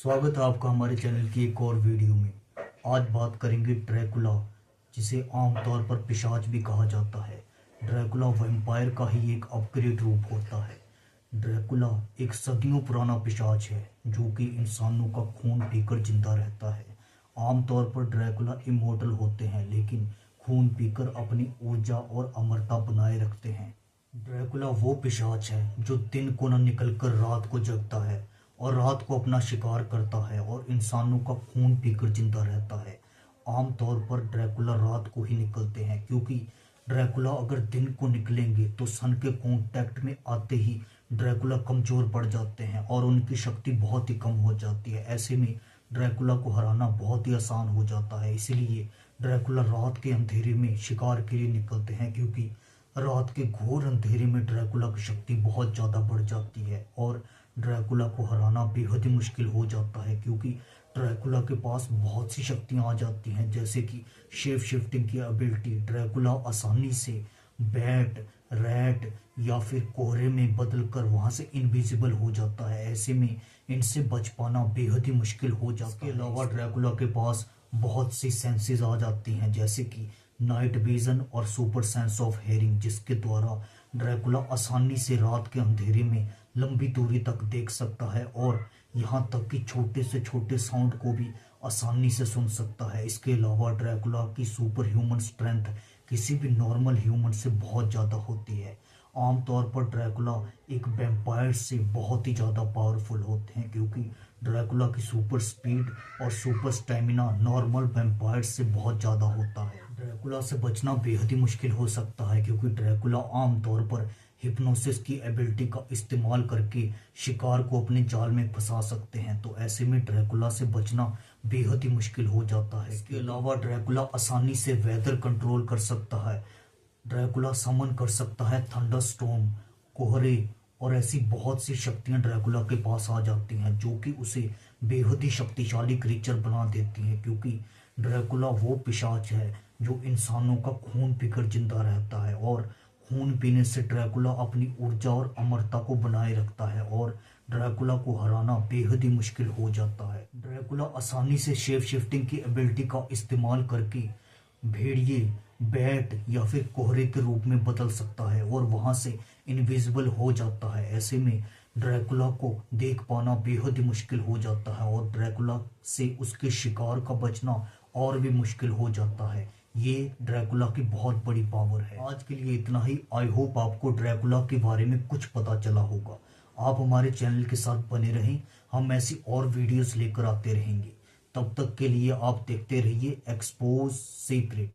स्वागत है आपका हमारे चैनल की एक और वीडियो में। आज बात करेंगे ड्रैकुला, जिसे आमतौर पर पिशाच भी कहा जाता है। ड्रैकुला वैम्पायर का ही एक अपग्रेड रूप होता है। ड्रैकुला एक सदियों पुराना पिशाच है जो कि इंसानों का खून पीकर जिंदा रहता है। आमतौर पर ड्रैकुला इमोर्टल होते हैं, लेकिन खून पीकर अपनी ऊर्जा और अमरता बनाए रखते हैं। ड्रैकुला वो पिशाच है जो दिन को न निकलकर रात को जगता है और रात को अपना शिकार करता है और इंसानों का खून पीकर जिंदा रहता है। आमतौर पर ड्रैकुला रात को ही निकलते हैं, क्योंकि ड्रैकुला अगर दिन को निकलेंगे तो सन के कांटेक्ट में आते ही ड्रैकुला कमजोर पड़ जाते हैं और उनकी शक्ति बहुत ही कम हो जाती है। ऐसे में ड्रैकुला को हराना बहुत ही आसान हो जाता है। इसलिए ड्रैकुला रात के अंधेरे में शिकार के लिए निकलते हैं, क्योंकि रात के घोर अंधेरे में ड्रैकुला की शक्ति बहुत ज़्यादा बढ़ जाती है और ड्रैकुला को हराना बेहद ही मुश्किल हो जाता है, क्योंकि ड्रैकुला के पास बहुत सी शक्तियां आ जाती हैं, जैसे कि शेप शिफ्टिंग की एबिलिटी। ड्रैकुला आसानी से बैट, रैट या फिर कोहरे में बदल कर वहां से इनविजिबल हो जाता है। ऐसे में इनसे बच पाना बेहद ही मुश्किल हो जाता है। इसके अलावा ड्रैकुला के पास बहुत सी सेंसेस आ जाती हैं, जैसे कि नाइट विजन और सुपर सेंस ऑफ हेयरिंग, जिसके द्वारा ड्रैकुला आसानी से रात के अंधेरे में लंबी दूरी तक देख सकता है और यहाँ तक कि छोटे से छोटे साउंड को भी आसानी से सुन सकता है। इसके अलावा ड्रैकुला की सुपर ह्यूमन स्ट्रेंथ किसी भी नॉर्मल ह्यूमन से बहुत ज़्यादा होती है। आमतौर पर ड्रैकुला एक वैम्पायर से बहुत ही ज़्यादा पावरफुल होते हैं, क्योंकि ड्रैकुला की सुपर स्पीड और सुपर स्टेमिना नॉर्मल वैम्पायर से बहुत ज़्यादा होता है। ड्रैकुला से बचना बेहद ही मुश्किल हो सकता है, क्योंकि ड्रैकुला आमतौर पर हिप्नोसिस की एबिलिटी का इस्तेमाल करके शिकार को अपने जाल में फंसा सकते हैं। तो ऐसे में ड्रैकुला से बचना बेहद ही मुश्किल हो जाता है। इसके अलावा ड्रैकुला आसानी से वेदर कंट्रोल कर सकता है। ड्रैकुला समन कर सकता है थंडर स्टॉर्म, कोहरे और ऐसी बहुत सी शक्तियां ड्रैकुला के पास आ जाती हैं, जो कि उसे बेहद ही शक्तिशाली क्रीचर बना देती हैं। क्योंकि ड्रैकुला वो पिशाच है जो इंसानों का खून पीकर जिंदा रहता है और खून पीने से ड्रैकुला अपनी ऊर्जा और अमरता को बनाए रखता है और ड्रैकुला को हराना बेहद ही मुश्किल हो जाता है। ड्रैकुला आसानी से शेप शिफ्टिंग की एबिलिटी का इस्तेमाल करके भेड़िए, बैट या फिर कोहरे के रूप में बदल सकता है और वहां से इनविजिबल हो जाता है। ऐसे में ड्रैकुला को देख पाना बेहद ही मुश्किल हो जाता है और ड्रैकुला से उसके शिकार का बचना और भी मुश्किल हो जाता है। ये ड्रैकुला की बहुत बड़ी पावर है। आज के लिए इतना ही। आई होप आपको ड्रैकुला के बारे में कुछ पता चला होगा। आप हमारे चैनल के साथ बने रहें, हम ऐसी और वीडियोस लेकर आते रहेंगे। तब तक के लिए आप देखते रहिए एक्सपोज सीक्रेट।